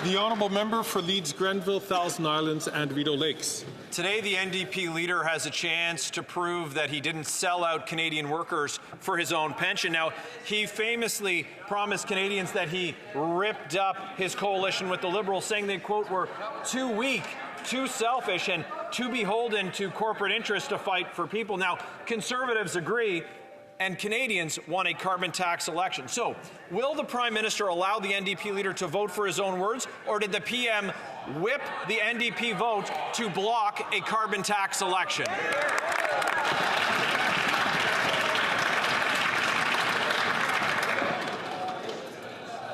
The honourable member for Leeds Grenville, Thousand Islands and Rideau Lakes. Today, the NDP leader has a chance to prove that he didn't sell out Canadian workers for his own pension. Now, he famously promised Canadians that he ripped up his coalition with the Liberals, saying they, quote, were too weak, too selfish, and too beholden to corporate interests to fight for people. Now, Conservatives agree, and Canadians want a carbon tax election. So, will the Prime Minister allow the NDP leader to vote for his own words, or did the PM whip the NDP vote to block a carbon tax election?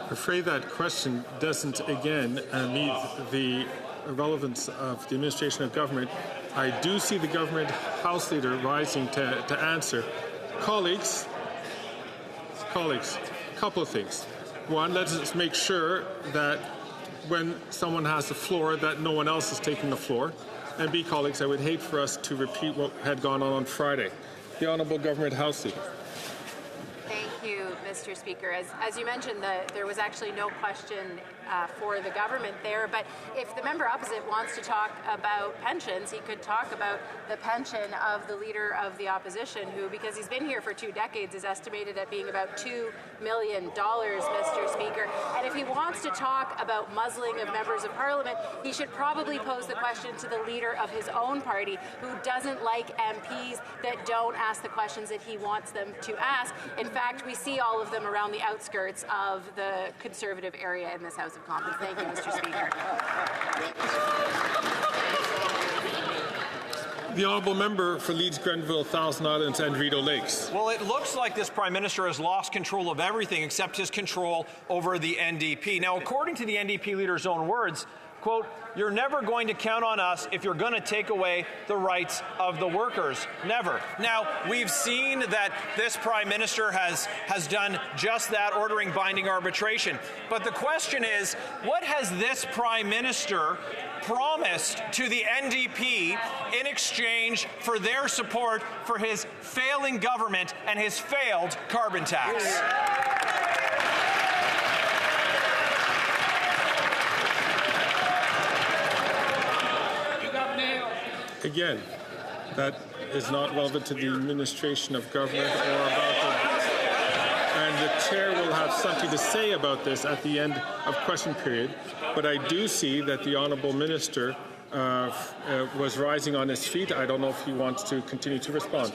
I'm afraid that question doesn't, again, meet the relevance of the administration of government. I do see the government House leader rising to answer. Colleagues, a couple of things. One, let's make sure that when someone has the floor that no one else is taking the floor. And B, colleagues, I would hate for us to repeat what had gone on Friday. The Honourable Government House Leader. Thank you, Mr. Speaker. As you mentioned, there was actually no question for the government there, but if the member opposite wants to talk about pensions, he could talk about the pension of the leader of the opposition, who, because he's been here for 2 decades, is estimated at being about $2 million, Mr. Speaker. And if he wants to talk about muzzling of members of parliament, he should probably pose the question to the leader of his own party, who doesn't like MPs that don't ask the questions that he wants them to ask. In fact, we see all of them around the outskirts of the Conservative area in this House of Commons. Thank you, Mr. Speaker. The honourable member for Leeds Grenville, Thousand Islands and Rideau Lakes. Well, it looks like this Prime Minister has lost control of everything except his control over the NDP. Now, according to the NDP leader's own words, quote, "You're never going to count on us if you're going to take away the rights of the workers. Never." Now, we've seen that this Prime Minister has done just that, ordering binding arbitration. But the question is, what has this Prime Minister promised to the NDP in exchange for their support for his failing government and his failed carbon tax? Again, that is not relevant to the administration of government or about and the chair will have something to say about this at the end of question period. But I do see that the honourable minister was rising on his feet. I don't know if he wants to continue to respond.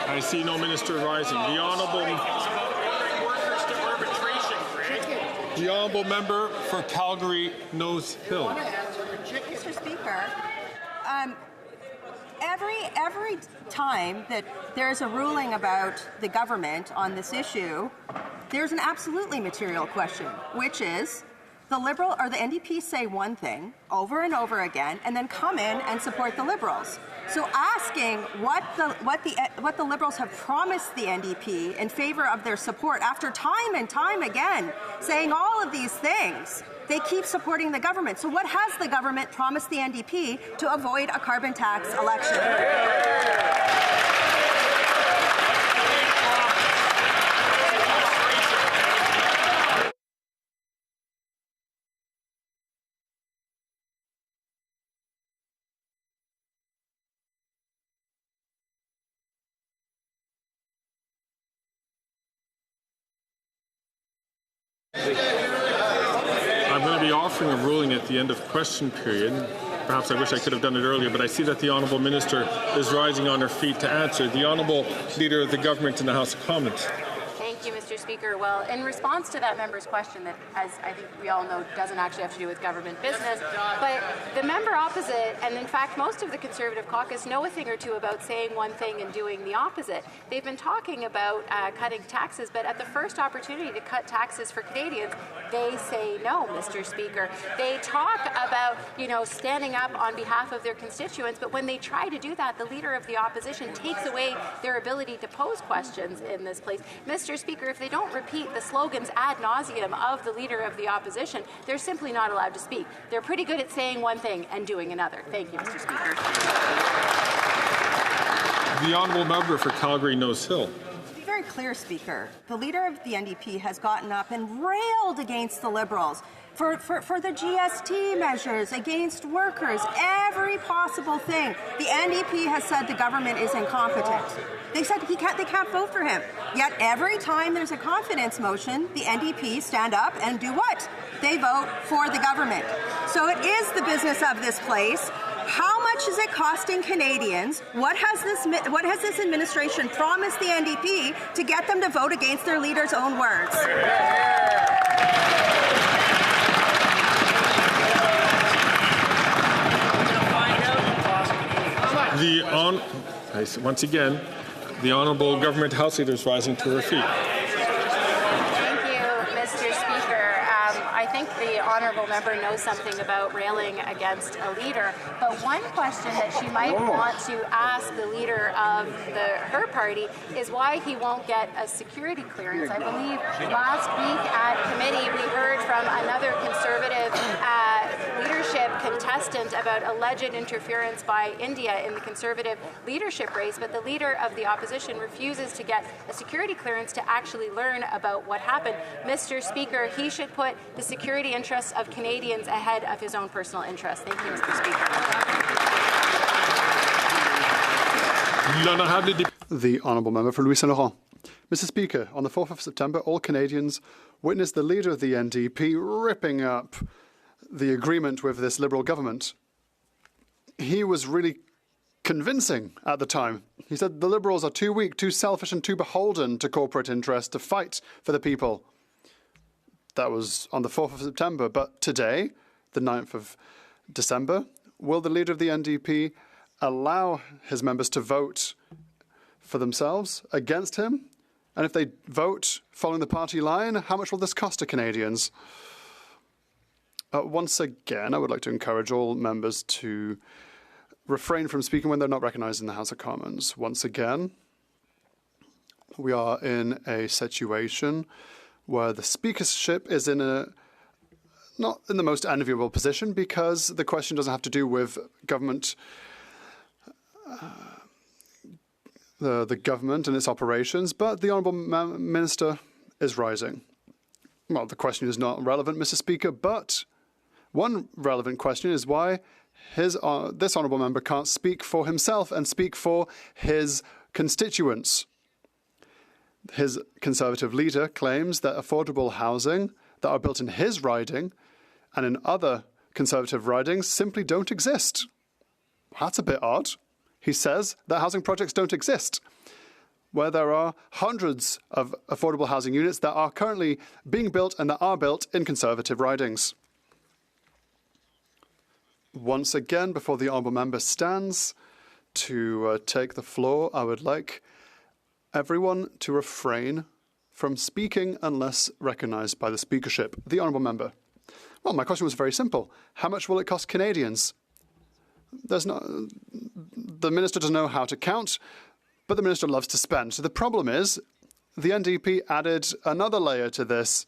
I see no minister rising. The honourable member for Calgary Nose Hill. Mr. Speaker, every time that there's a ruling about the government on this issue, there's an absolutely material question, which is the Liberal or the NDP say one thing over and over again, and then come in and support the Liberals. So asking what the Liberals have promised the NDP in favour of their support after time and time again saying all of these things, they keep supporting the government. So what has the government promised the NDP to avoid a carbon tax election? I'm going to be offering a ruling at the end of question period. Perhaps I wish I could have done it earlier, but I see that the Honourable Minister is rising on her feet to answer. The Honourable Leader of the Government in the House of Commons. Thank you, Mr. Speaker. Well, in response to that member's question that, as I think we all know, doesn't actually have to do with government business, but the member opposite, and in fact most of the Conservative caucus, know a thing or two about saying one thing and doing the opposite. They've been talking about cutting taxes, but at the first opportunity to cut taxes for Canadians, they say no, Mr. Speaker. They talk about, standing up on behalf of their constituents, but when they try to do that, the Leader of the Opposition takes away their ability to pose questions in this place. Mr. Speaker, if they don't repeat the slogans ad nauseum of the Leader of the Opposition, they're simply not allowed to speak. They're pretty good at saying one thing and doing another. Thank you, Mr. Speaker. The Honourable Member for Calgary Nose Hill. To be very very clear, Speaker. The leader of the NDP has gotten up and railed against the Liberals for the GST measures, against workers, every possible thing. The NDP has said the government is incompetent. They said they can't vote for him. Yet every time there's a confidence motion, the NDP stand up and do what? They vote for the government. So it is the business of this place. How much is it costing Canadians? What has this administration promised the NDP to get them to vote against their leader's own words? Once again, the Honourable Government House Leader is rising to her feet. Thank you, Mr. Speaker. I think the honourable member knows something about railing against a leader, but one question that she might want to ask the leader of her party is why he won't get a security clearance. I believe last week at committee we heard from another Conservative leadership contestant about alleged interference by India in the Conservative leadership race, but the leader of the opposition refuses to get a security clearance to actually learn about what happened. Mr. Speaker, he should put the security interests of Canadians ahead of his own personal interests. Thank you, Mr. Speaker. The Honourable Member for Louis Saint Laurent. Mr. Speaker, on the 4th of September, all Canadians witnessed the leader of the NDP ripping up the agreement with this Liberal government. He was really convincing at the time. He said the Liberals are too weak, too selfish and too beholden to corporate interests to fight for the people. That was on the 4th of September. But today, the 9th of December, will the leader of the NDP allow his members to vote for themselves against him? And if they vote following the party line, how much will this cost to Canadians? Once again, I would like to encourage all members to refrain from speaking when they're not recognised in the House of Commons. Once again, we are in a situation where the speakership is not in the most enviable position, because the question doesn't have to do with government, the government and its operations, but the Honourable Minister is rising. Well, the question is not relevant, Mr. Speaker, but one relevant question is why this Honourable Member can't speak for himself and speak for his constituents. His Conservative leader claims that affordable housing that are built in his riding and in other Conservative ridings simply don't exist. That's a bit odd. He says that housing projects don't exist, where there are hundreds of affordable housing units that are currently being built and that are built in Conservative ridings. Once again, before the Honourable Member stands to take the floor, I would like everyone to refrain from speaking unless recognised by the speakership. The Honourable Member. Well, my question was very simple. How much will it cost Canadians? The Minister doesn't know how to count, but the Minister loves to spend. So the problem is the NDP added another layer to this.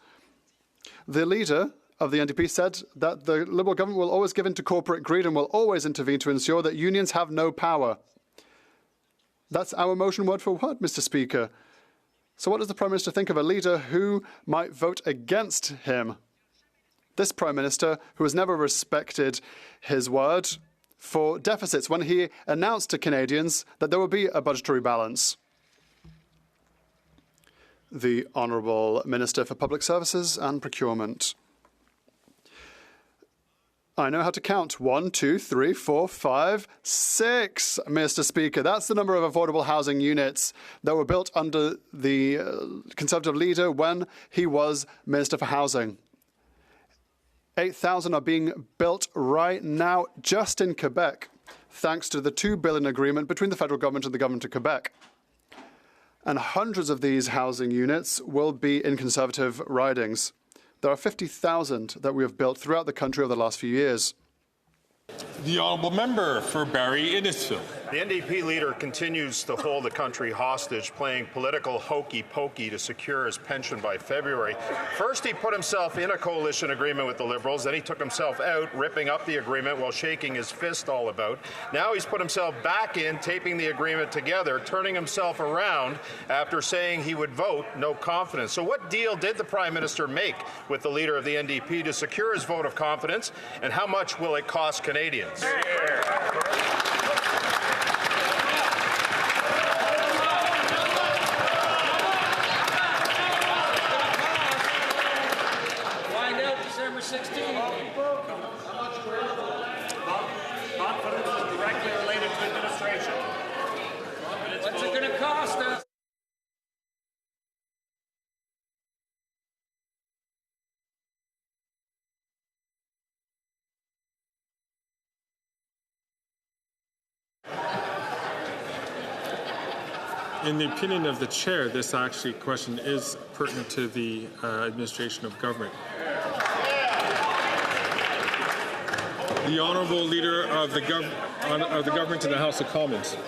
The leader of the NDP said that the Liberal government will always give in to corporate greed and will always intervene to ensure that unions have no power. That's our motion word for word, Mr. Speaker. So what does the Prime Minister think of a leader who might vote against him? This Prime Minister, who has never respected his word for deficits when he announced to Canadians that there would be a budgetary balance. The Honourable Minister for Public Services and Procurement. I know how to count. 1, 2, 3, 4, 5, 6, Mr. Speaker. That's the number of affordable housing units that were built under the Conservative leader when he was Minister for Housing. 8,000 are being built right now just in Quebec, thanks to the $2 billion agreement between the federal government and the government of Quebec. And hundreds of these housing units will be in Conservative ridings. There are 50,000 that we have built throughout the country over the last few years. The honourable member for Barrie Innisfil. The NDP leader continues to hold the country hostage, playing political hokey pokey to secure his pension by February. First, he put himself in a coalition agreement with the Liberals. Then he took himself out, ripping up the agreement while shaking his fist all about. Now he's put himself back in, taping the agreement together, turning himself around after saying he would vote no confidence. So what deal did the Prime Minister make with the leader of the NDP to secure his vote of confidence, and how much will it cost Canadians? Find out December 16th. Confidence is directly related to administration. What's it going to cost us? In the opinion of the chair, this actually question is pertinent to the administration of government. The honourable leader of the government in the House of Commons.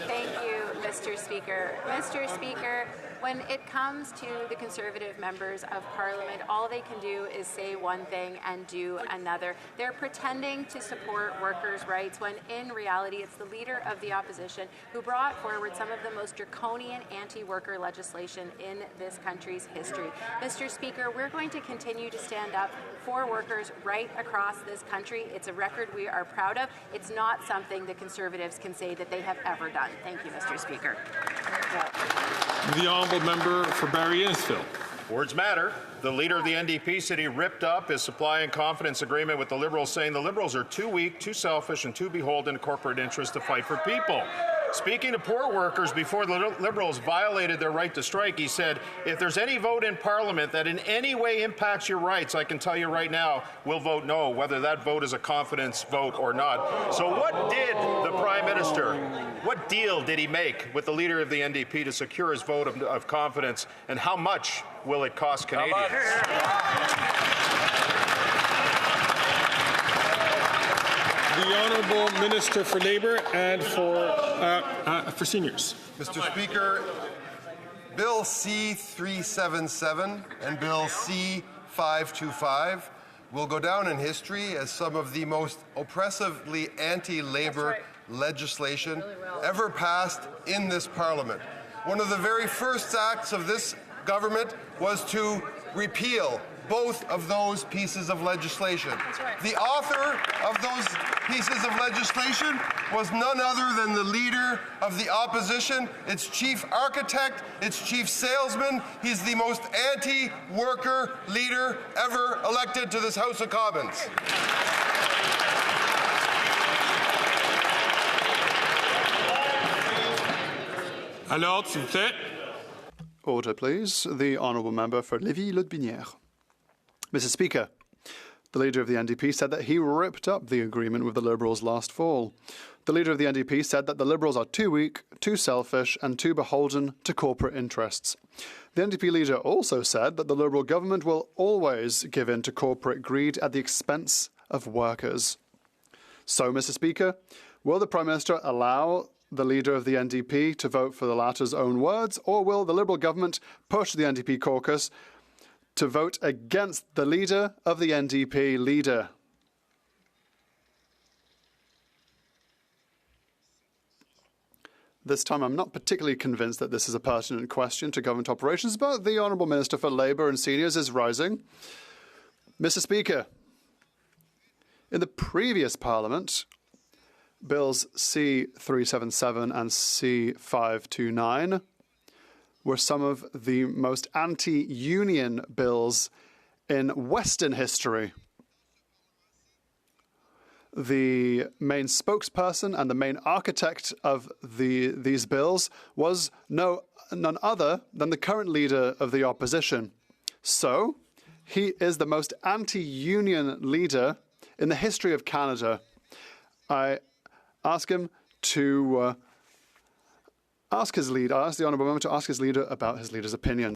Thank you, Mr. Speaker. Mr. Speaker, when it comes to the Conservative members of Parliament, all they can do is say one thing and do another. They're pretending to support workers' rights when in reality it's the leader of the opposition who brought forward some of the most draconian anti-worker legislation in this country's history. Mr. Speaker, we're going to continue to stand up for workers right across this country. It's a record we are proud of. It's not something the Conservatives can say that they have ever done. Thank you, Mr. Speaker. The honourable member for Barrie Innisfil. Words matter. The leader of the NDP said he ripped up his supply and confidence agreement with the Liberals, saying the Liberals are too weak, too selfish, and too beholden to corporate interests to fight for people. Speaking to poor workers before the Liberals violated their right to strike, he said, if there's any vote in Parliament that in any way impacts your rights, I can tell you right now, we'll vote no, whether that vote is a confidence vote or not. So what did the Prime Minister, what deal did he make with the leader of the NDP to secure his vote of confidence, and how much will it cost Canadians? The Honourable Minister for Labour and for Seniors. Mr. Speaker, Bill C-377 and Bill C-525 will go down in history as some of the most oppressively anti-Labour legislation ever passed in this Parliament. One of the very first acts of this government was to repeal both of those pieces of legislation. The author of those pieces of legislation was none other than the leader of the opposition, its chief architect, its chief salesman. He's the most anti-worker leader ever elected to this House of Commons. Alors, s'il vous plaît. Order, please. The honourable member for Lévis-Lotbinière. Mr. Speaker, the leader of the NDP said that he ripped up the agreement with the Liberals last fall. The leader of the NDP said that the Liberals are too weak, too selfish and too beholden to corporate interests. The NDP leader also said that the Liberal government will always give in to corporate greed at the expense of workers. So, Mr. Speaker, will the Prime Minister allow the leader of the NDP to vote for the latter's own words, or will the Liberal government push the NDP caucus to vote against the leader of the NDP leader? This time I'm not particularly convinced that this is a pertinent question to government operations, but the Honourable Minister for Labour and Seniors is rising. Mr. Speaker, in the previous Parliament, Bills C-377 and C-529 were some of the most anti-union bills in Western history. The main spokesperson and the main architect of these bills was none other than the current leader of the opposition. So, he is the most anti-union leader in the history of Canada. I ask him to ask the honourable member to ask his leader about his leader's opinion.